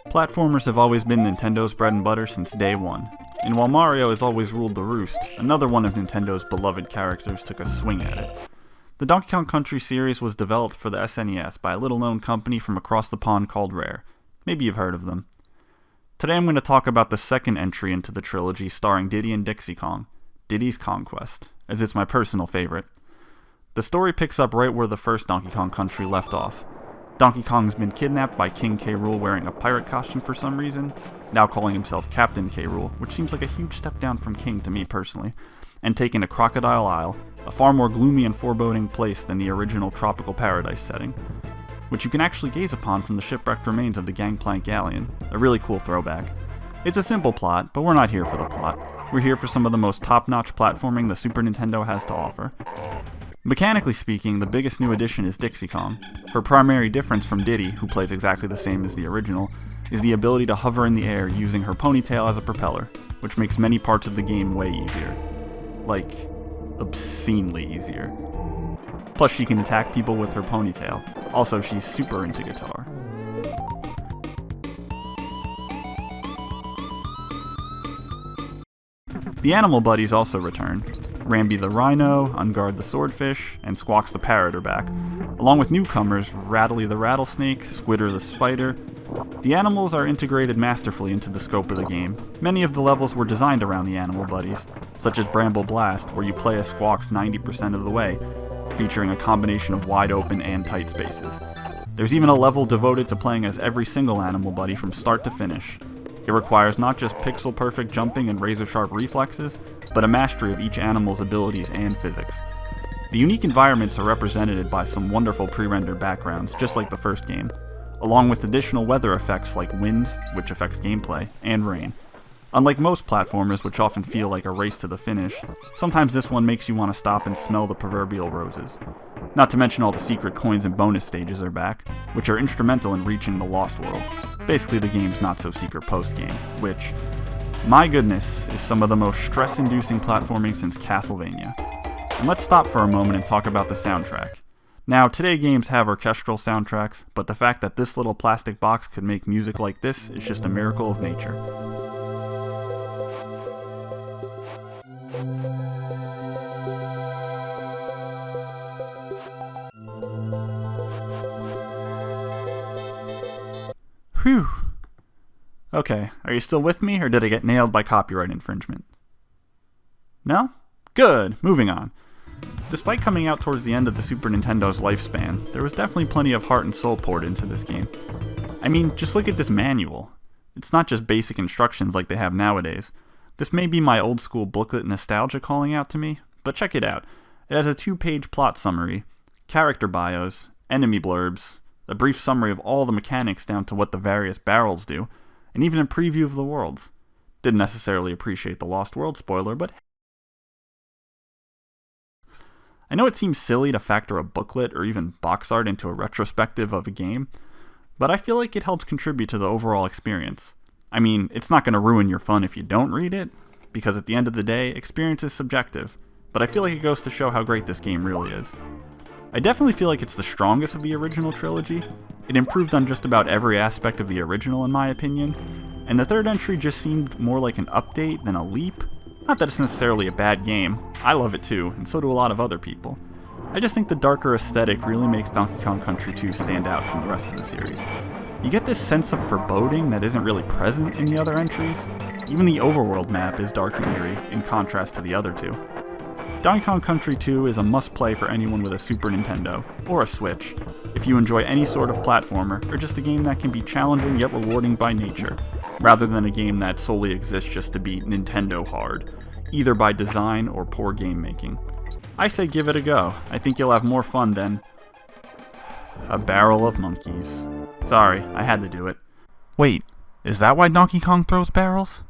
Platformers have always been Nintendo's bread and butter since day one, and while Mario has always ruled the roost, another one of Nintendo's beloved characters took a swing at it. The Donkey Kong Country series was developed for the SNES by a little-known company from across the pond called Rare. Maybe you've heard of them. Today I'm going to talk about the second entry into the trilogy starring Diddy and Dixie Kong, Diddy's Conquest, as it's my personal favorite. The story picks up right where the first Donkey Kong Country left off. Donkey Kong's been kidnapped by King K. Rool wearing a pirate costume for some reason, now calling himself Captain K. Rool, which seems like a huge step down from King to me personally, and taken to Crocodile Isle, a far more gloomy and foreboding place than the original tropical paradise setting, which you can actually gaze upon from the shipwrecked remains of the Gangplank Galleon, a really cool throwback. It's a simple plot, but we're not here for the plot. We're here for some of the most top-notch platforming the Super Nintendo has to offer. Mechanically speaking, the biggest new addition is Dixie Kong. Her primary difference from Diddy, who plays exactly the same as the original, is the ability to hover in the air using her ponytail as a propeller, which makes many parts of the game way easier. Like, obscenely easier. Plus she can attack people with her ponytail. Also, she's super into guitar. The animal buddies also return. Rambi the Rhino, Unguard the Swordfish, and Squawks the Parrot are back, along with newcomers Rattly the Rattlesnake, Squidder the Spider. The animals are integrated masterfully into the scope of the game. Many of the levels were designed around the animal buddies, such as Bramble Blast, where you play as Squawks 90% of the way, featuring a combination of wide open and tight spaces. There's even a level devoted to playing as every single animal buddy from start to finish. It requires not just pixel-perfect jumping and razor-sharp reflexes, but a mastery of each animal's abilities and physics. The unique environments are represented by some wonderful pre-rendered backgrounds, just like the first game, along with additional weather effects like wind, which affects gameplay, and rain. Unlike most platformers, which often feel like a race to the finish, sometimes this one makes you want to stop and smell the proverbial roses. Not to mention all the secret coins and bonus stages are back, which are instrumental in reaching the Lost World, basically the game's not-so-secret post-game, which, my goodness, is some of the most stress-inducing platforming since Castlevania. And let's stop for a moment and talk about the soundtrack. Now, today games have orchestral soundtracks, but the fact that this little plastic box could make music like this is just a miracle of nature. Whew. Okay, are you still with me, or did I get nailed by copyright infringement? No? Good, moving on. Despite coming out towards the end of the Super Nintendo's lifespan, there was definitely plenty of heart and soul poured into this game. I mean, just look at this manual. It's not just basic instructions like they have nowadays. This may be my old school booklet nostalgia calling out to me, but check it out. It has a 2-page plot summary, character bios, enemy blurbs, a brief summary of all the mechanics down to what the various barrels do, and even a preview of the worlds. Didn't necessarily appreciate the Lost World spoiler, but I know it seems silly to factor a booklet or even box art into a retrospective of a game, but I feel like it helps contribute to the overall experience. I mean, it's not going to ruin your fun if you don't read it, because at the end of the day, experience is subjective, but I feel like it goes to show how great this game really is. I definitely feel like it's the strongest of the original trilogy. It improved on just about every aspect of the original in my opinion, and the third entry just seemed more like an update than a leap. Not that it's necessarily a bad game, I love it too, and so do a lot of other people. I just think the darker aesthetic really makes Donkey Kong Country 2 stand out from the rest of the series. You get this sense of foreboding that isn't really present in the other entries. Even the overworld map is dark and eerie, in contrast to the other two. Donkey Kong Country 2 is a must-play for anyone with a Super Nintendo, or a Switch, if you enjoy any sort of platformer, or just a game that can be challenging yet rewarding by nature, rather than a game that solely exists just to be Nintendo hard, either by design or poor game making. I say give it a go. I think you'll have more fun than a barrel of monkeys. Sorry, I had to do it. Wait, is that why Donkey Kong throws barrels?